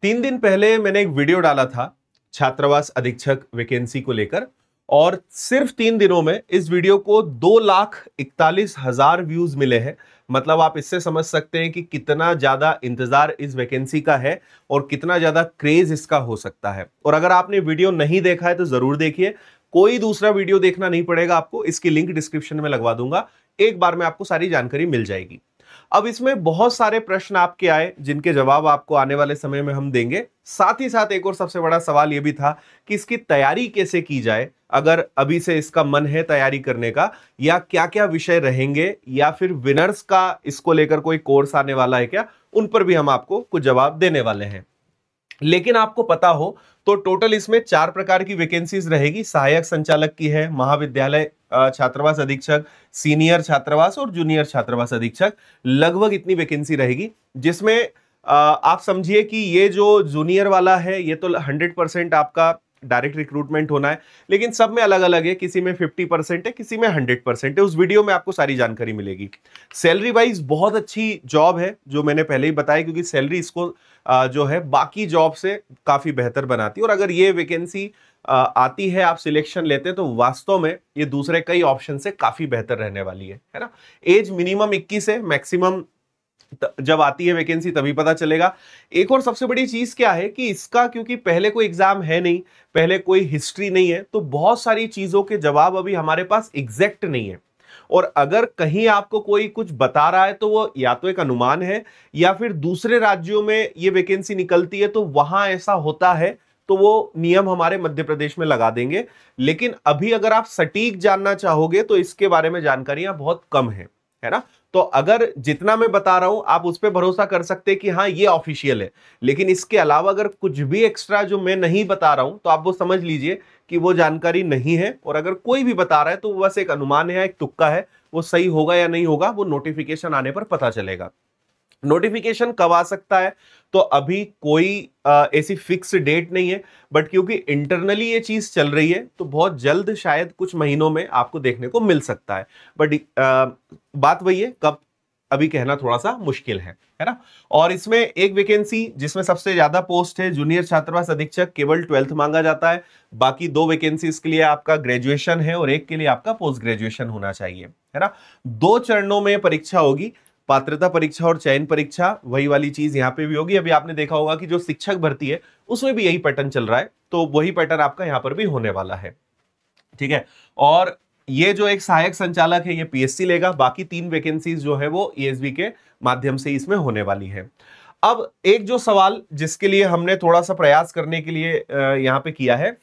3 दिन पहले मैंने एक वीडियो डाला था छात्रावास अधीक्षक वैकेंसी को लेकर, और सिर्फ 3 दिनों में इस वीडियो को 2,41,000 व्यूज मिले हैं। मतलब आप इससे समझ सकते हैं कि कितना ज्यादा इंतजार इस वैकेंसी का है और कितना ज्यादा क्रेज इसका हो सकता है। और अगर आपने वीडियो नहीं देखा है तो जरूर देखिए, कोई दूसरा वीडियो देखना नहीं पड़ेगा आपको, इसकी लिंक डिस्क्रिप्शन में लगवा दूंगा, एक बार में आपको सारी जानकारी मिल जाएगी। अब इसमें बहुत सारे प्रश्न आपके आए जिनके जवाब आपको आने वाले समय में हम देंगे। साथ ही साथ एक और सबसे बड़ा सवाल यह भी था कि इसकी तैयारी कैसे की जाए, अगर अभी से इसका मन है तैयारी करने का, या क्या क्या विषय रहेंगे, या फिर विनर्स का इसको लेकर कोई कोर्स आने वाला है क्या, उन पर भी हम आपको कुछ जवाब देने वाले हैं। लेकिन आपको पता हो तो टोटल इसमें 4 प्रकार की वैकेंसीज रहेगी। सहायक संचालक की है, महाविद्यालय छात्रावास अधीक्षक, सीनियर छात्रावास और जूनियर छात्रावास अधीक्षक, लगभग इतनी वैकेंसी रहेगी। जिसमें आप समझिए कि ये जो जूनियर वाला है ये तो 100% आपका डायरेक्ट रिक्रूटमेंट होना है, लेकिन सब में अलग अलग है, किसी में 50% है, किसी में 100% है। उस वीडियो में आपको सारी जानकारी मिलेगी। सैलरी वाइज बहुत अच्छी जॉब है, जो मैंने पहले ही बताया, क्योंकि सैलरी इसको जो है बाकी जॉब से काफी बेहतर बनाती है। और अगर ये वैकेंसी आती है, आप सिलेक्शन लेते हैं, तो वास्तव में ये दूसरे कई ऑप्शन से काफी बेहतर रहने वाली है ना। एज मिनिमम 21 है, मैक्सिमम जब आती है वैकेंसी तभी पता चलेगा। एक और सबसे बड़ी चीज क्या है कि इसका, क्योंकि पहले कोई एग्जाम है नहीं, पहले कोई हिस्ट्री नहीं है, तो बहुत सारी चीजों के जवाब अभी हमारे पास एग्जैक्ट नहीं है। और अगर कहीं आपको कोई कुछ बता रहा है तो वो या तो एक अनुमान है, या फिर दूसरे राज्यों में ये वैकेंसी निकलती है तो वहां ऐसा होता है, तो वो नियम हमारे मध्य प्रदेश में लगा देंगे। लेकिन अभी अगर आप सटीक जानना चाहोगे तो इसके बारे में जानकारियां बहुत कम है ना। तो अगर जितना मैं बता रहा हूं आप उस पर भरोसा कर सकते हैं कि हाँ ये ऑफिशियल है, लेकिन इसके अलावा अगर कुछ भी एक्स्ट्रा जो मैं नहीं बता रहा हूं तो आप वो समझ लीजिए कि वो जानकारी नहीं है। और अगर कोई भी बता रहा है तो वो बस एक अनुमान है, एक तुक्का है। वो सही होगा या नहीं होगा वो नोटिफिकेशन आने पर पता चलेगा। नोटिफिकेशन कब आ सकता है तो अभी कोई ऐसी फिक्स डेट नहीं है, बट क्योंकि इंटरनली ये चीज चल रही है तो बहुत जल्द, शायद कुछ महीनों में आपको देखने को मिल सकता है। बट बात वही है, कब अभी कहना थोड़ा सा मुश्किल है ना। और इसमें एक वैकेंसी जिसमें सबसे ज्यादा पोस्ट है, जूनियर छात्रावास अधीक्षक, केवल 12th मांगा जाता है। बाकी 2 वैकेंसीज के लिए आपका ग्रेजुएशन है और एक के लिए आपका पोस्ट ग्रेजुएशन होना चाहिए, है ना। 2 चरणों में परीक्षा होगी, पात्रता परीक्षा और चयन परीक्षा। वही वाली चीज यहां पे भी होगी। अभी आपने देखा होगा कि जो शिक्षक भर्ती है उसमें भी यही पैटर्न चल रहा है, तो वही पैटर्न आपका यहां पर भी होने वाला है, ठीक है। और ये जो एक सहायक संचालक है ये पीएससी लेगा। बाकी 3 वैकेंसीज जो है वो ईएसबी के माध्यम से इसमें होने वाली है। अब एक जो सवाल जिसके लिए हमने थोड़ा सा प्रयास करने के लिए यहां पे किया है,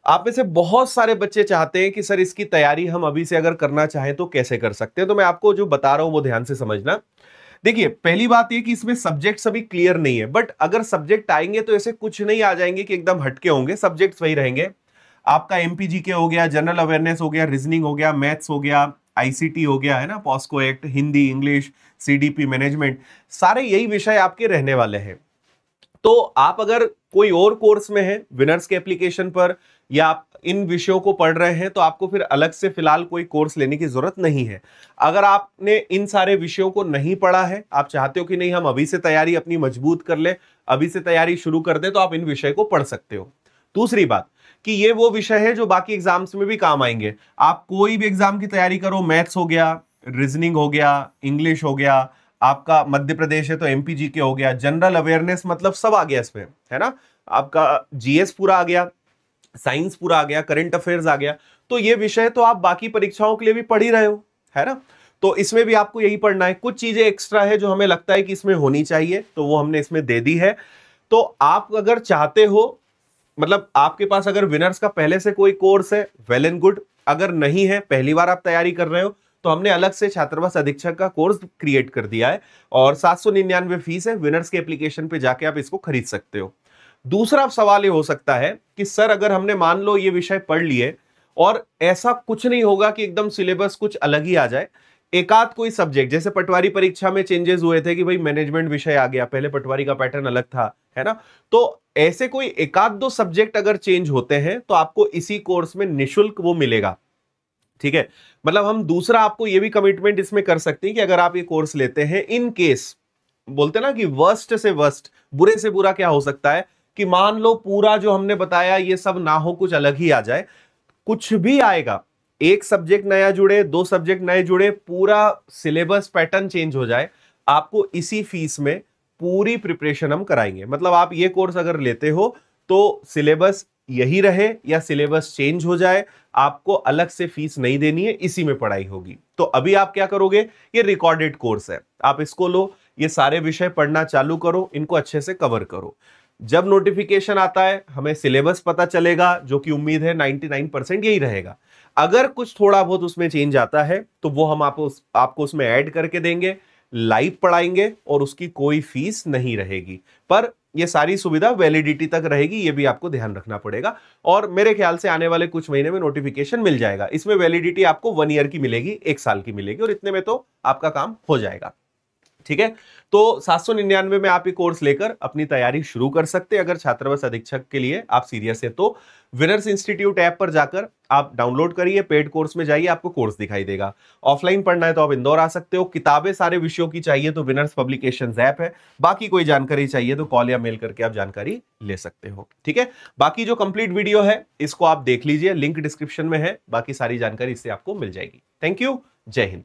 आप में से बहुत सारे बच्चे चाहते हैं कि सर इसकी तैयारी हम अभी से अगर करना चाहें तो कैसे कर सकते हैं। तो मैं आपको जो बता रहा हूं वो ध्यान से समझना। देखिए, पहली बात ये कि इसमें सब्जेक्ट्स अभी क्लियर नहीं है, बट अगर सब्जेक्ट आएंगे तो ऐसे कुछ नहीं आ जाएंगे कि एकदम हटके होंगे। सब्जेक्ट्स वही रहेंगे। आपका एमपीजीके हो गया, जनरल अवेयरनेस हो गया, रीजनिंग हो गया, मैथ्स हो गया, आईसीटी हो गया, है ना, POCSO act, Hindi, English, CDP, management, सारे यही विषय आपके रहने वाले हैं। तो आप अगर कोई और कोर्स में हैं विनर्स के एप्लीकेशन पर, या आप इन विषयों को पढ़ रहे हैं, तो आपको फिर अलग से फिलहाल कोई कोर्स लेने की जरूरत नहीं है। अगर आपने इन सारे विषयों को नहीं पढ़ा है, आप चाहते हो कि नहीं हम अभी से तैयारी अपनी मजबूत कर ले, अभी से तैयारी शुरू कर दे, तो आप इन विषय को पढ़ सकते हो। दूसरी बात कि ये वो विषय है जो बाकी एग्जाम्स में भी काम आएंगे। आप कोई भी एग्जाम की तैयारी करो, मैथ्स हो गया, रीजनिंग हो गया, इंग्लिश हो गया, आपका मध्य प्रदेश है तो एमपीजीके हो गया, जनरल अवेयरनेस मतलब सब आ गया इसमें, है ना। आपका जीएस पूरा आ गया, साइंस पूरा आ गया, करंट अफेयर्स आ गया। तो ये विषय तो आप बाकी परीक्षाओं के लिए भी पढ़ ही रहे हो, है ना। तो इसमें भी आपको यही पढ़ना है। कुछ चीजें एक्स्ट्रा है जो हमें लगता है कि इसमें होनी चाहिए, तो वो हमने इसमें दे दी है। तो आप अगर चाहते हो, मतलब आपके पास अगर विनर्स का पहले से कोई कोर्स है, वेल एंड गुड। अगर नहीं है, पहली बार आप तैयारी कर रहे हो, तो हमने अलग से छात्रावास अधीक्षक का कोर्स क्रिएट कर दिया है और 799 फीस है। विनर्स के एप्लीकेशन पे जाके आप इसको खरीद सकते हो। दूसरा सवाल ये हो सकता है कि सर अगर हमने मान लो ये विषय पढ़ लिए और ऐसा कुछ नहीं होगा कि एकदम सिलेबस कुछ अलग ही आ जाए, एकाध कोई सब्जेक्ट, जैसे पटवारी परीक्षा में चेंजेस हुए थे कि भाई मैनेजमेंट विषय आ गया, पहले पटवारी का पैटर्न अलग था, है ना। तो ऐसे कोई एकाध 2 सब्जेक्ट अगर चेंज होते हैं तो आपको इसी कोर्स में निशुल्क वो मिलेगा, ठीक है। मतलब हम दूसरा आपको ये भी कमिटमेंट इसमें कर सकते हैं कि अगर आप ये कोर्स लेते हैं, इन केस बोलते ना कि वर्स्ट से वर्स्ट, बुरे से बुरा क्या हो सकता है कि मान लो पूरा जो हमने बताया ये सब ना हो, कुछ अलग ही आ जाए, कुछ भी आएगा, एक सब्जेक्ट नया जुड़े, दो सब्जेक्ट नए जुड़े, पूरा सिलेबस पैटर्न चेंज हो जाए, आपको इसी फीस में पूरी प्रिपरेशन हम कराएंगे। मतलब आप ये कोर्स अगर लेते हो तो सिलेबस यही रहे या सिलेबस चेंज हो जाए, आपको अलग से फीस नहीं देनी है, इसी में पढ़ाई होगी। तो अभी आप क्या करोगे, ये रिकॉर्डेड कोर्स है, आप इसको लो, ये सारे विषय पढ़ना चालू करो, इनको अच्छे से कवर करो। जब नोटिफिकेशन आता है हमें सिलेबस पता चलेगा, जो कि उम्मीद है 99% यही रहेगा। अगर कुछ थोड़ा बहुत उसमें चेंज आता है तो वो हम आपको उसमें ऐड करके देंगे, लाइव पढ़ाएंगे और उसकी कोई फीस नहीं रहेगी। पर ये सारी सुविधा वैलिडिटी तक रहेगी, ये भी आपको ध्यान रखना पड़ेगा। और मेरे ख्याल से आने वाले कुछ महीने में नोटिफिकेशन मिल जाएगा, इसमें वैलिडिटी आपको 1 ईयर की मिलेगी, 1 साल की मिलेगी, और इतने में तो आपका काम हो जाएगा। ठीक है, तो 799 में आप ये कोर्स लेकर अपनी तैयारी शुरू कर सकते हैं। अगर छात्रावास अधीक्षक के लिए आप सीरियस है तो विनर्स इंस्टीट्यूट ऐप पर जाकर आप डाउनलोड करिए, पेड कोर्स में जाइए, आपको कोर्स दिखाई देगा। ऑफलाइन पढ़ना है तो आप इंदौर आ सकते हो, किताबें सारे विषयों की चाहिए तो विनर्स पब्लिकेशंस ऐप है, बाकी कोई जानकारी चाहिए तो कॉल या मेल करके आप जानकारी ले सकते हो। ठीक है, बाकी जो कंप्लीट वीडियो है इसको आप देख लीजिए, लिंक डिस्क्रिप्शन में है, बाकी सारी जानकारी इससे आपको मिल जाएगी। थैंक यू, जय हिंद।